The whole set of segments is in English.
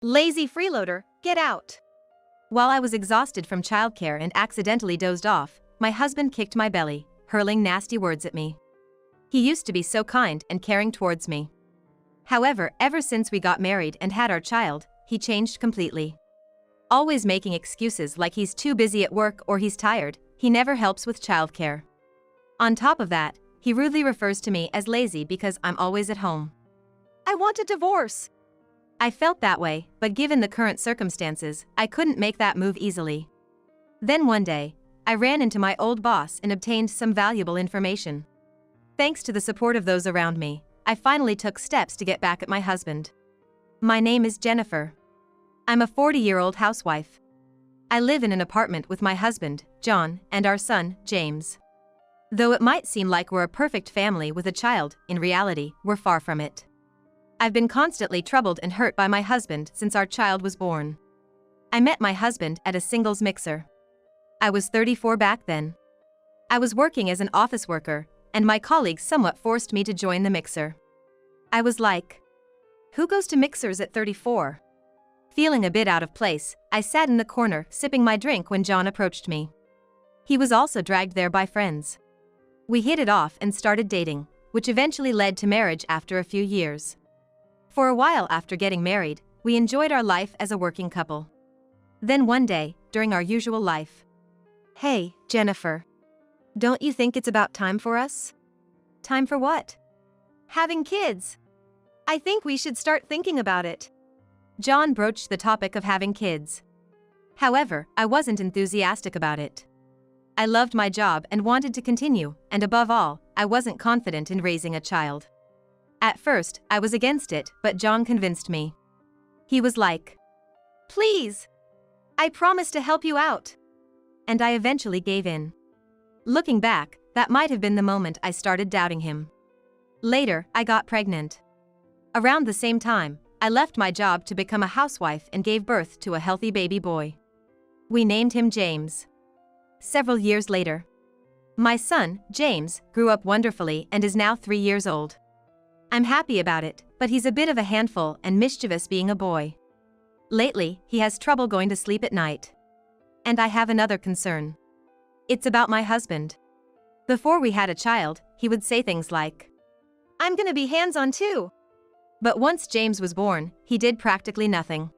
Lazy freeloader, get out. While I was exhausted from childcare and accidentally dozed off, my husband kicked my belly, hurling nasty words at me. He used to be so kind and caring towards me. However, ever since we got married and had our child, he changed completely. Always making excuses like he's too busy at work or he's tired, he never helps with childcare. On top of that, he rudely refers to me as lazy because I'm always at home. I want a divorce. I felt that way, but given the current circumstances, I couldn't make that move easily. Then one day, I ran into my old boss and obtained some valuable information. Thanks to the support of those around me, I finally took steps to get back at my husband. My name is Jennifer. I'm a 40-year-old housewife. I live in an apartment with my husband, John, and our son, James. Though it might seem like we're a perfect family with a child, in reality, we're far from it. I've been constantly troubled and hurt by my husband since our child was born. I met my husband at a singles mixer. I was 34 back then. I was working as an office worker, and my colleagues somewhat forced me to join the mixer. I was like, who goes to mixers at 34? Feeling a bit out of place, I sat in the corner sipping my drink when John approached me. He was also dragged there by friends. We hit it off and started dating, which eventually led to marriage after a few years. For a while after getting married, we enjoyed our life as a working couple. Then one day, during our usual life, hey, Jennifer. Don't you think it's about time for us? Time for what? Having kids. I think we should start thinking about it. John broached the topic of having kids. However, I wasn't enthusiastic about it. I loved my job and wanted to continue, and above all, I wasn't confident in raising a child. At first, I was against it, but John convinced me. He was like, please. I promise to help you out. And I eventually gave in. Looking back, that might have been the moment I started doubting him. Later, I got pregnant. Around the same time, I left my job to become a housewife and gave birth to a healthy baby boy. We named him James. Several years later, my son, James, grew up wonderfully and is now 3 years old. I'm happy about it, but he's a bit of a handful and mischievous being a boy. Lately, he has trouble going to sleep at night. And I have another concern. It's about my husband. Before we had a child, he would say things like, I'm gonna be hands-on too. But once James was born, he did practically nothing.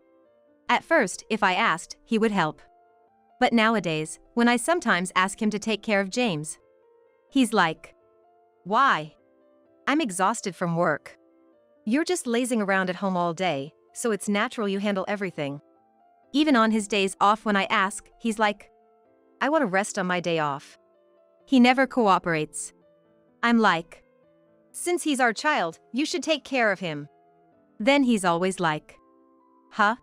At first, if I asked, he would help. But nowadays, when I sometimes ask him to take care of James, he's like, why? I'm exhausted from work. You're just lazing around at home all day, so it's natural you handle everything. Even on his days off when I ask, he's like, I want to rest on my day off. He never cooperates. I'm like, since he's our child, you should take care of him. Then he's always like, huh?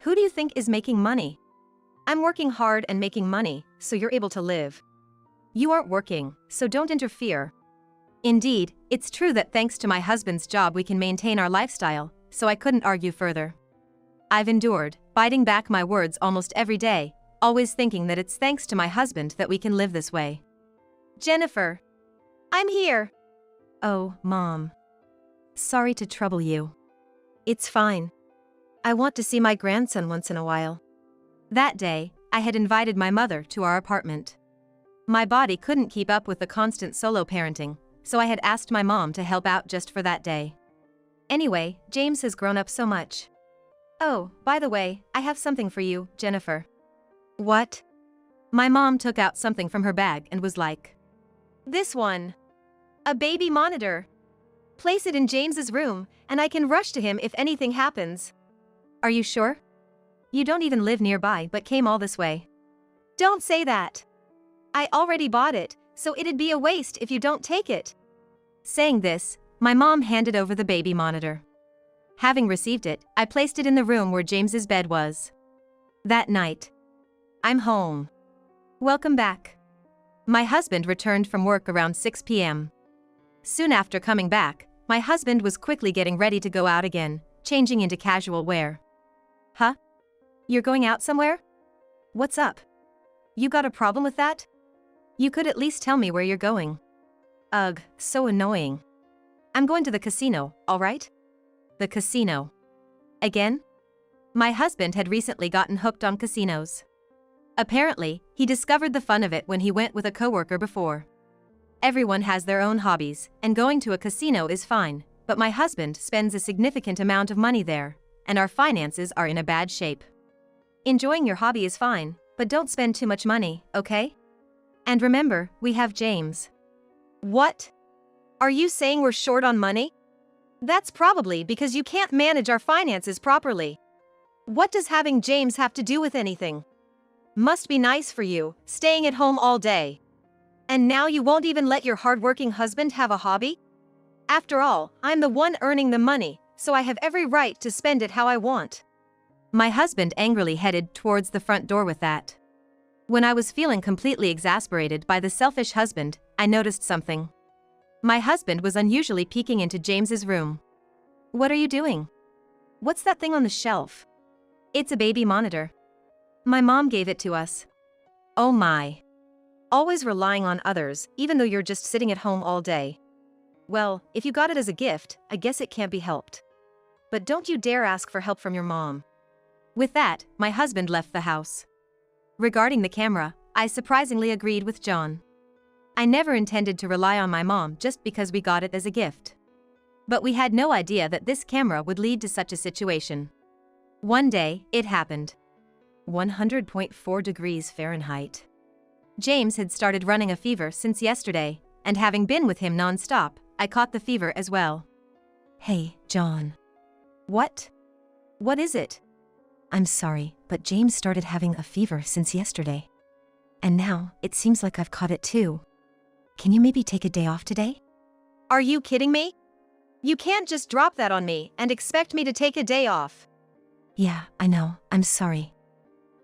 Who do you think is making money? I'm working hard and making money, so you're able to live. You aren't working, so don't interfere. Indeed, it's true that thanks to my husband's job we can maintain our lifestyle, so I couldn't argue further. I've endured, biting back my words almost every day, always thinking that it's thanks to my husband that we can live this way. Jennifer. I'm here. Oh, Mom. Sorry to trouble you. It's fine. I want to see my grandson once in a while. That day, I had invited my mother to our apartment. My body couldn't keep up with the constant solo parenting, so I had asked my mom to help out just for that day. Anyway, James has grown up so much. Oh, by the way, I have something for you, Jennifer. What? My mom took out something from her bag and was like, this one. A baby monitor. Place it in James's room, and I can rush to him if anything happens. Are you sure? You don't even live nearby but came all this way. Don't say that. I already bought it, so it'd be a waste if you don't take it. Saying this, my mom handed over the baby monitor. Having received it, I placed it in the room where James's bed was. That night. I'm home. Welcome back. My husband returned from work around 6 p.m. Soon after coming back, my husband was quickly getting ready to go out again, changing into casual wear. Huh? You're going out somewhere? What's up? You got a problem with that? You could at least tell me where you're going. Ugh, so annoying. I'm going to the casino, all right? The casino. Again? My husband had recently gotten hooked on casinos. Apparently, he discovered the fun of it when he went with a coworker before. Everyone has their own hobbies, and going to a casino is fine, but my husband spends a significant amount of money there, and our finances are in a bad shape. Enjoying your hobby is fine, but don't spend too much money, okay? And remember, we have James. What? Are you saying we're short on money? That's probably because you can't manage our finances properly. What does having James have to do with anything? Must be nice for you, staying at home all day. And now you won't even let your hardworking husband have a hobby? After all, I'm the one earning the money, so I have every right to spend it how I want. My husband angrily headed towards the front door with that. When I was feeling completely exasperated by the selfish husband, I noticed something. My husband was unusually peeking into James's room. What are you doing? What's that thing on the shelf? It's a baby monitor. My mom gave it to us. Oh my. Always relying on others, even though you're just sitting at home all day. Well, if you got it as a gift, I guess it can't be helped. But don't you dare ask for help from your mom. With that, my husband left the house. Regarding the camera, I surprisingly agreed with John. I never intended to rely on my mom just because we got it as a gift. But we had no idea that this camera would lead to such a situation. One day, it happened. 100.4 degrees Fahrenheit. James had started running a fever since yesterday, and having been with him non-stop, I caught the fever as well. Hey, John. What? What is it? I'm sorry, but James started having a fever since yesterday. And now, it seems like I've caught it too. Can you maybe take a day off today? Are you kidding me? You can't just drop that on me and expect me to take a day off. Yeah, I know, I'm sorry.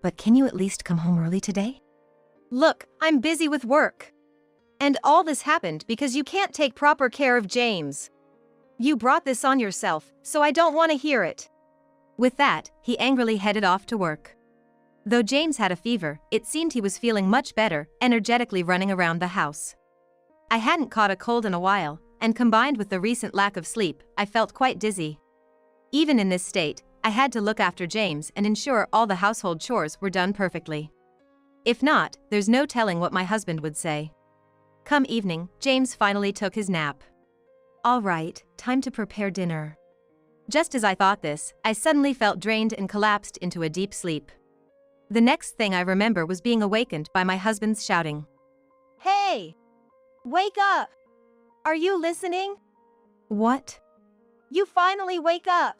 But can you at least come home early today? Look, I'm busy with work. And all this happened because you can't take proper care of James. You brought this on yourself, so I don't want to hear it. With that, he angrily headed off to work. Though James had a fever, it seemed he was feeling much better, energetically running around the house. I hadn't caught a cold in a while, and combined with the recent lack of sleep, I felt quite dizzy. Even in this state, I had to look after James and ensure all the household chores were done perfectly. If not, there's no telling what my husband would say. Come evening, James finally took his nap. All right, time to prepare dinner. Just as I thought this, I suddenly felt drained and collapsed into a deep sleep. The next thing I remember was being awakened by my husband's shouting. Hey! Wake up! Are you listening? What? You finally wake up!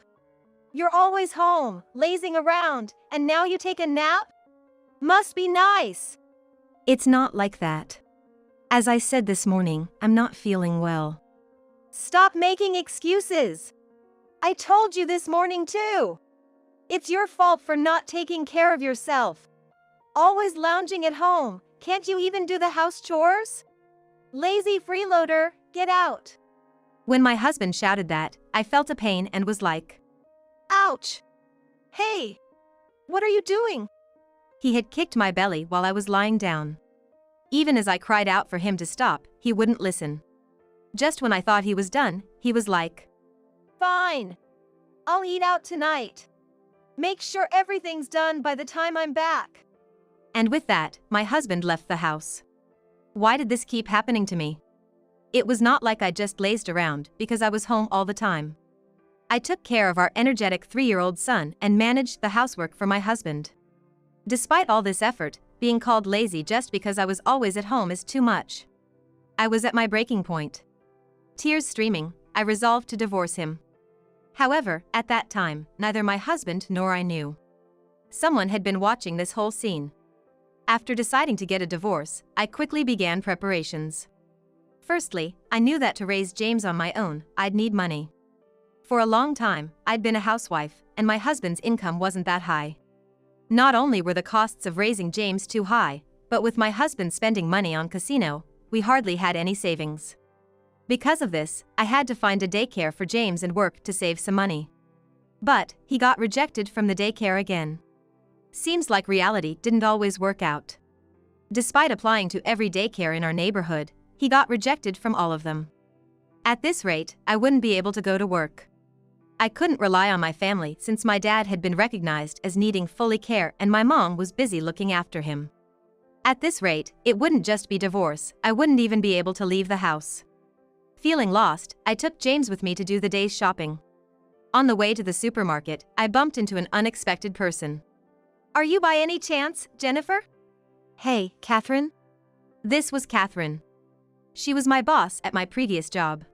You're always home, lazing around, and now you take a nap? Must be nice! It's not like that. As I said this morning, I'm not feeling well. Stop making excuses! I told you this morning too! It's your fault for not taking care of yourself. Always lounging at home, can't you even do the house chores? Lazy freeloader, get out! When my husband shouted that, I felt a pain and was like, ouch! Hey! What are you doing? He had kicked my belly while I was lying down. Even as I cried out for him to stop, he wouldn't listen. Just when I thought he was done, he was like, fine. I'll eat out tonight. Make sure everything's done by the time I'm back. And with that, my husband left the house. Why did this keep happening to me? It was not like I just lazed around because I was home all the time. I took care of our energetic 3-year-old son and managed the housework for my husband. Despite all this effort, being called lazy just because I was always at home is too much. I was at my breaking point. Tears streaming, I resolved to divorce him. However, at that time, neither my husband nor I knew. Someone had been watching this whole scene. After deciding to get a divorce, I quickly began preparations. Firstly, I knew that to raise James on my own, I'd need money. For a long time, I'd been a housewife, and my husband's income wasn't that high. Not only were the costs of raising James too high, but with my husband spending money on casino, we hardly had any savings. Because of this, I had to find a daycare for James and work to save some money. But he got rejected from the daycare again. Seems like reality didn't always work out. Despite applying to every daycare in our neighborhood, he got rejected from all of them. At this rate, I wouldn't be able to go to work. I couldn't rely on my family since my dad had been recognized as needing fully care and my mom was busy looking after him. At this rate, it wouldn't just be divorce, I wouldn't even be able to leave the house. Feeling lost, I took James with me to do the day's shopping. On the way to the supermarket, I bumped into an unexpected person. "Are you by any chance, Jennifer?" "Hey, Catherine?" This was Catherine. She was my boss at my previous job.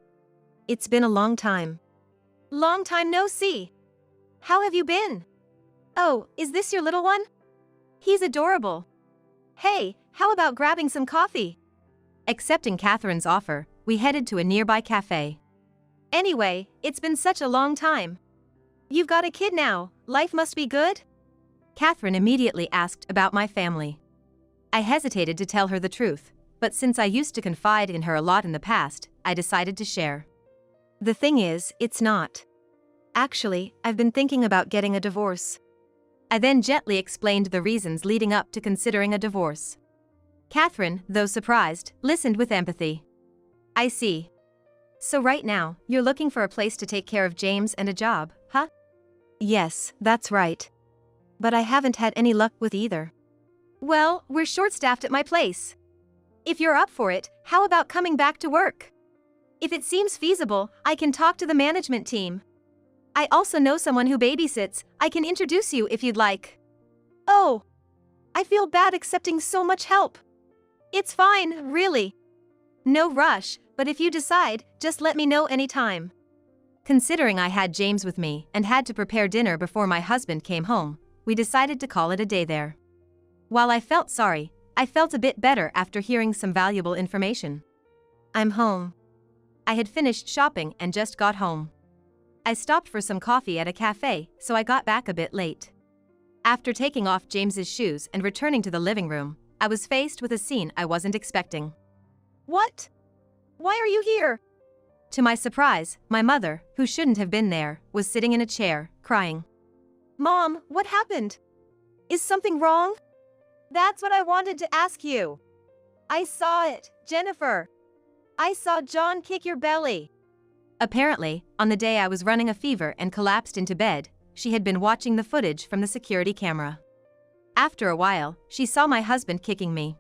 "It's been a long time." "Long time no see. How have you been?" "Oh, is this your little one? He's adorable. Hey, how about grabbing some coffee?" Accepting Catherine's offer, we headed to a nearby cafe. "Anyway, it's been such a long time. You've got a kid now, life must be good?" Catherine immediately asked about my family. I hesitated to tell her the truth, but since I used to confide in her a lot in the past, I decided to share. "The thing is, it's not. Actually, I've been thinking about getting a divorce." I then gently explained the reasons leading up to considering a divorce. Catherine, though surprised, listened with empathy. "I see. So right now, you're looking for a place to take care of James and a job, huh?" "Yes, that's right. But I haven't had any luck with either." "Well, we're short-staffed at my place. If you're up for it, how about coming back to work? If it seems feasible, I can talk to the management team. I also know someone who babysits, I can introduce you if you'd like." "Oh, I feel bad accepting so much help." "It's fine, really. No rush, but if you decide, just let me know anytime." Considering I had James with me and had to prepare dinner before my husband came home, we decided to call it a day there. While I felt sorry, I felt a bit better after hearing some valuable information. "I'm home." I had finished shopping and just got home. I stopped for some coffee at a cafe, so I got back a bit late. After taking off James's shoes and returning to the living room, I was faced with a scene I wasn't expecting. "What? Why are you here?" To my surprise, my mother, who shouldn't have been there, was sitting in a chair, crying. "Mom, what happened? Is something wrong?" "That's what I wanted to ask you. I saw it, Jennifer. I saw John kick your belly." Apparently, on the day I was running a fever and collapsed into bed, she had been watching the footage from the security camera. After a while, she saw my husband kicking me.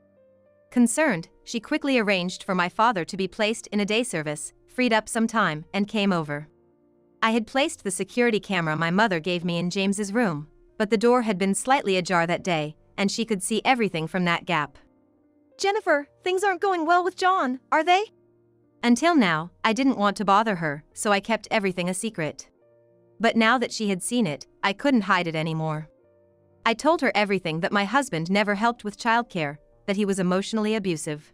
Concerned, she quickly arranged for my father to be placed in a day service, freed up some time, and came over. I had placed the security camera my mother gave me in James's room, but the door had been slightly ajar that day, and she could see everything from that gap. "Jennifer, things aren't going well with John, are they?" Until now, I didn't want to bother her, so I kept everything a secret. But now that she had seen it, I couldn't hide it anymore. I told her everything, that my husband never helped with childcare, that he was emotionally abusive.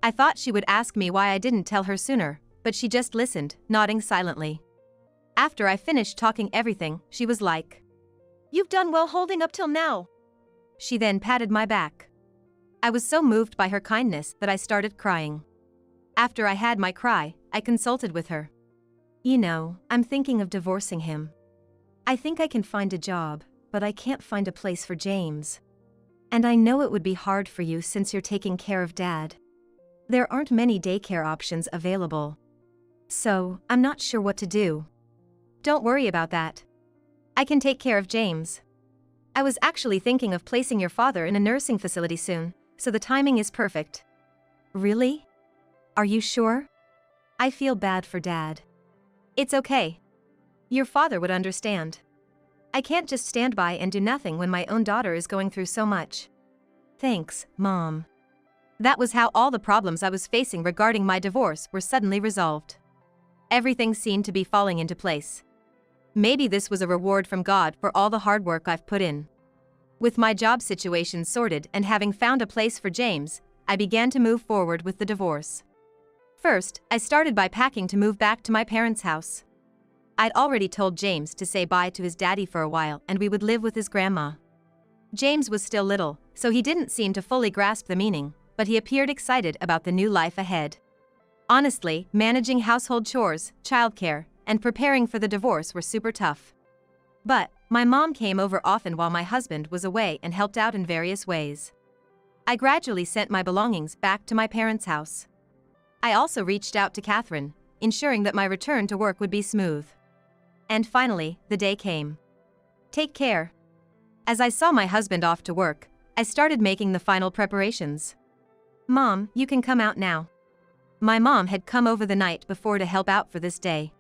I thought she would ask me why I didn't tell her sooner, but she just listened, nodding silently. After I finished talking everything, she was like, "You've done well holding up till now." She then patted my back. I was so moved by her kindness that I started crying. After I had my cry, I consulted with her. "You know, I'm thinking of divorcing him. I think I can find a job, but I can't find a place for James. And I know it would be hard for you since you're taking care of Dad. There aren't many daycare options available. So, I'm not sure what to do." "Don't worry about that. I can take care of James. I was actually thinking of placing your father in a nursing facility soon, so the timing is perfect." "Really? Are you sure? I feel bad for Dad." "It's okay. Your father would understand. I can't just stand by and do nothing when my own daughter is going through so much." "Thanks, Mom." That was how all the problems I was facing regarding my divorce were suddenly resolved. Everything seemed to be falling into place. Maybe this was a reward from God for all the hard work I've put in. With my job situation sorted and having found a place for James, I began to move forward with the divorce. First, I started by packing to move back to my parents' house. I'd already told James to say bye to his daddy for a while and we would live with his grandma. James was still little, so he didn't seem to fully grasp the meaning, but he appeared excited about the new life ahead. Honestly, managing household chores, childcare, and preparing for the divorce were super tough. But my mom came over often while my husband was away and helped out in various ways. I gradually sent my belongings back to my parents' house. I also reached out to Catherine, ensuring that my return to work would be smooth. And finally, the day came. Take care. As I saw my husband off to work, I started making the final preparations. Mom, you can come out now. My mom had come over the night before to help out for this day.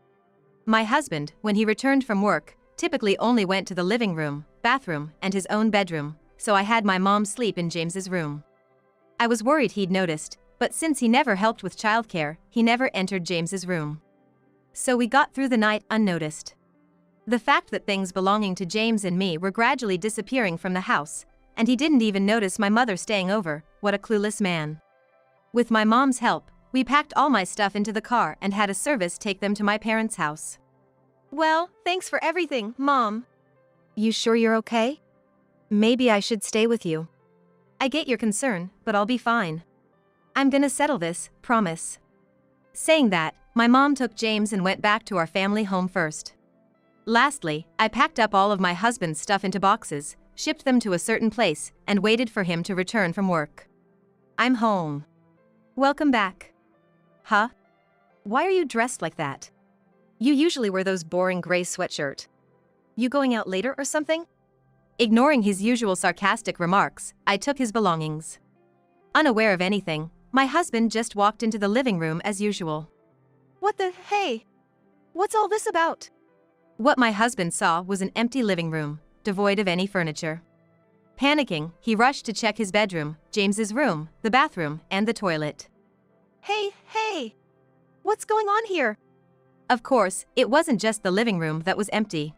My husband, when he returned from work, typically only went to the living room, bathroom, and his own bedroom, so I had my mom sleep in James's room. I was worried he'd noticed, but since he never helped with childcare, he never entered James's room. So we got through the night unnoticed. The fact that things belonging to James and me were gradually disappearing from the house, and he didn't even notice my mother staying over, what a clueless man. With my mom's help, we packed all my stuff into the car and had a service take them to my parents' house. Well, thanks for everything, Mom. You sure you're okay? Maybe I should stay with you. I get your concern, but I'll be fine. I'm gonna settle this, promise. Saying that, my mom took James and went back to our family home first. Lastly, I packed up all of my husband's stuff into boxes, shipped them to a certain place, and waited for him to return from work. I'm home. Welcome back. Huh? Why are you dressed like that? You usually wear those boring gray sweatshirt. You going out later or something? Ignoring his usual sarcastic remarks, I took his belongings. Unaware of anything, my husband just walked into the living room as usual. What the hey? What's all this about? What my husband saw was an empty living room, devoid of any furniture. Panicking, he rushed to check his bedroom, James's room, the bathroom, and the toilet. Hey! What's going on here? Of course, it wasn't just the living room that was empty.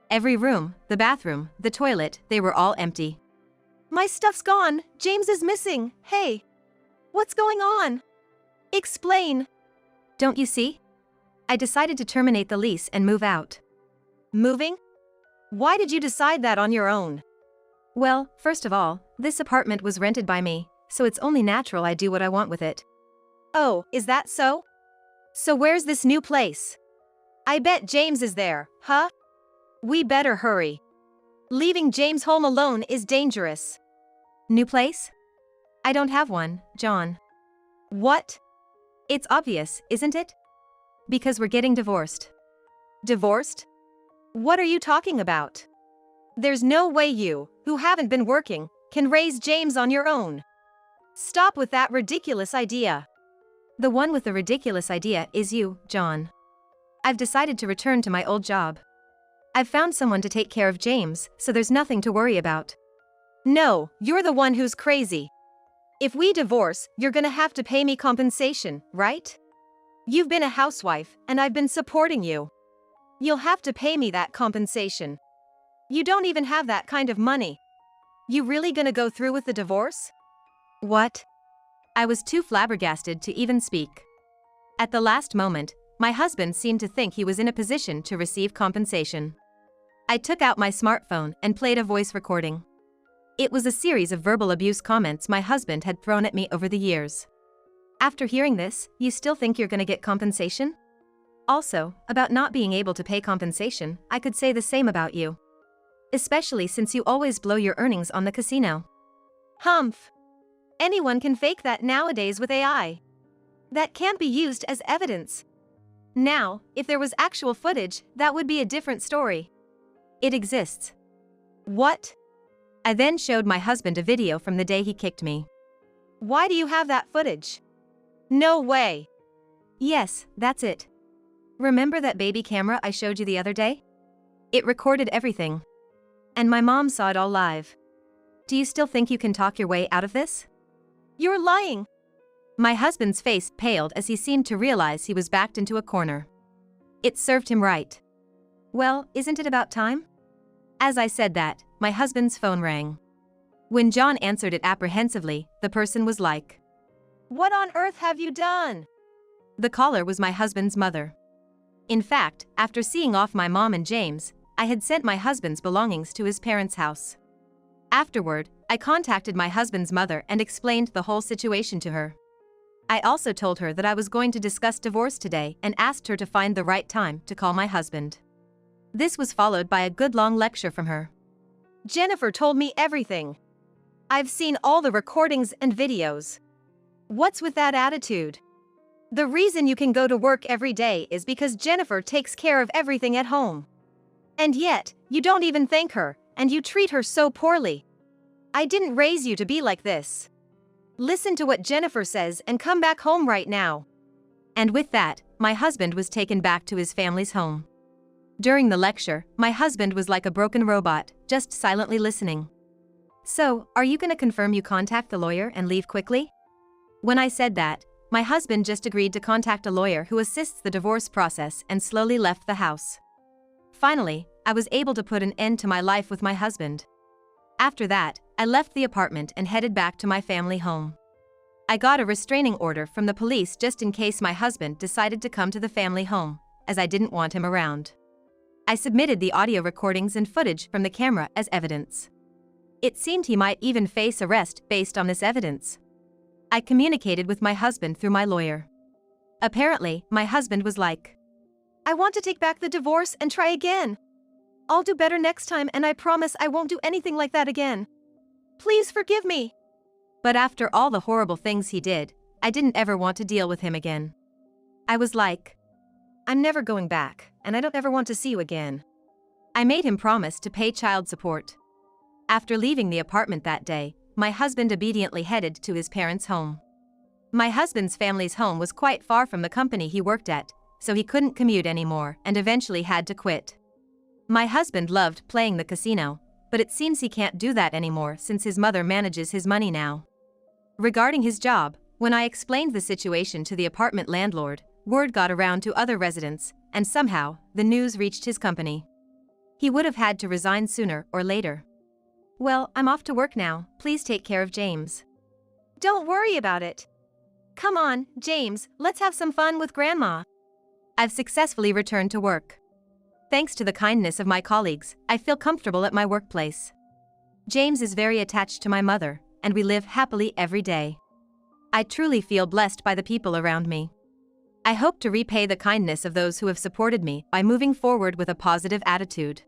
Every room, the bathroom, the toilet, they were all empty. My stuff's gone, James is missing, hey! What's going on? Explain. Don't you see? I decided to terminate the lease and move out. Moving? Why did you decide that on your own? Well, first of all, this apartment was rented by me, so it's only natural I do what I want with it. Oh, is that so? So where's this new place? I bet James is there, huh? We better hurry. Leaving James home alone is dangerous. New place? I don't have one, John. What? It's obvious, isn't it? Because we're getting divorced. Divorced? What are you talking about? There's no way you, who haven't been working, can raise James on your own. Stop with that ridiculous idea. The one with the ridiculous idea is you, John. I've decided to return to my old job. I've found someone to take care of James, so there's nothing to worry about. No, you're the one who's crazy. If we divorce, you're gonna have to pay me compensation, right? You've been a housewife, and I've been supporting you. You'll have to pay me that compensation. You don't even have that kind of money. You really gonna go through with the divorce? What? I was too flabbergasted to even speak. At the last moment, my husband seemed to think he was in a position to receive compensation. I took out my smartphone and played a voice recording. It was a series of verbal abuse comments my husband had thrown at me over the years. After hearing this, you still think you're gonna get compensation? Also, about not being able to pay compensation, I could say the same about you. Especially since you always blow your earnings on the casino. Humph! Anyone can fake that nowadays with AI. That can't be used as evidence. Now, if there was actual footage, that would be a different story. It exists. What? I then showed my husband a video from the day he kicked me. Why do you have that footage? No way. Yes, that's it. Remember that baby camera I showed you the other day? It recorded everything. And my mom saw it all live. Do you still think you can talk your way out of this? You're lying. My husband's face paled as he seemed to realize he was backed into a corner. It served him right. Well, isn't it about time? As I said that, my husband's phone rang. When John answered it apprehensively, the person was like, "What on earth have you done?" The caller was my husband's mother. In fact, after seeing off my mom and James, I had sent my husband's belongings to his parents' house. Afterward, I contacted my husband's mother and explained the whole situation to her. I also told her that I was going to discuss divorce today and asked her to find the right time to call my husband. This was followed by a good long lecture from her. Jennifer told me everything. I've seen all the recordings and videos. What's with that attitude? The reason you can go to work every day is because Jennifer takes care of everything at home. And yet, you don't even thank her, and you treat her so poorly. I didn't raise you to be like this. Listen to what Jennifer says and come back home right now." And with that, my husband was taken back to his family's home. During the lecture, my husband was like a broken robot, just silently listening. "So, are you gonna confirm you contact the lawyer and leave quickly?" When I said that, my husband just agreed to contact a lawyer who assists the divorce process and slowly left the house. Finally, I was able to put an end to my life with my husband. After that, I left the apartment and headed back to my family home. I got a restraining order from the police just in case my husband decided to come to the family home, as I didn't want him around. I submitted the audio recordings and footage from the camera as evidence. It seemed he might even face arrest based on this evidence. I communicated with my husband through my lawyer. Apparently, my husband was like, "I want to take back the divorce and try again. I'll do better next time and I promise I won't do anything like that again. Please forgive me." But after all the horrible things he did, I didn't ever want to deal with him again. I was like, "I'm never going back, and I don't ever want to see you again." I made him promise to pay child support. After leaving the apartment that day, my husband obediently headed to his parents' home. My husband's family's home was quite far from the company he worked at, so he couldn't commute anymore and eventually had to quit. My husband loved playing the casino, but it seems he can't do that anymore since his mother manages his money now. Regarding his job, when I explained the situation to the apartment landlord, word got around to other residents, and somehow, the news reached his company. He would have had to resign sooner or later. "Well, I'm off to work now, please take care of James." "Don't worry about it. Come on, James, let's have some fun with Grandma." I've successfully returned to work. Thanks to the kindness of my colleagues, I feel comfortable at my workplace. James is very attached to my mother, and we live happily every day. I truly feel blessed by the people around me. I hope to repay the kindness of those who have supported me by moving forward with a positive attitude.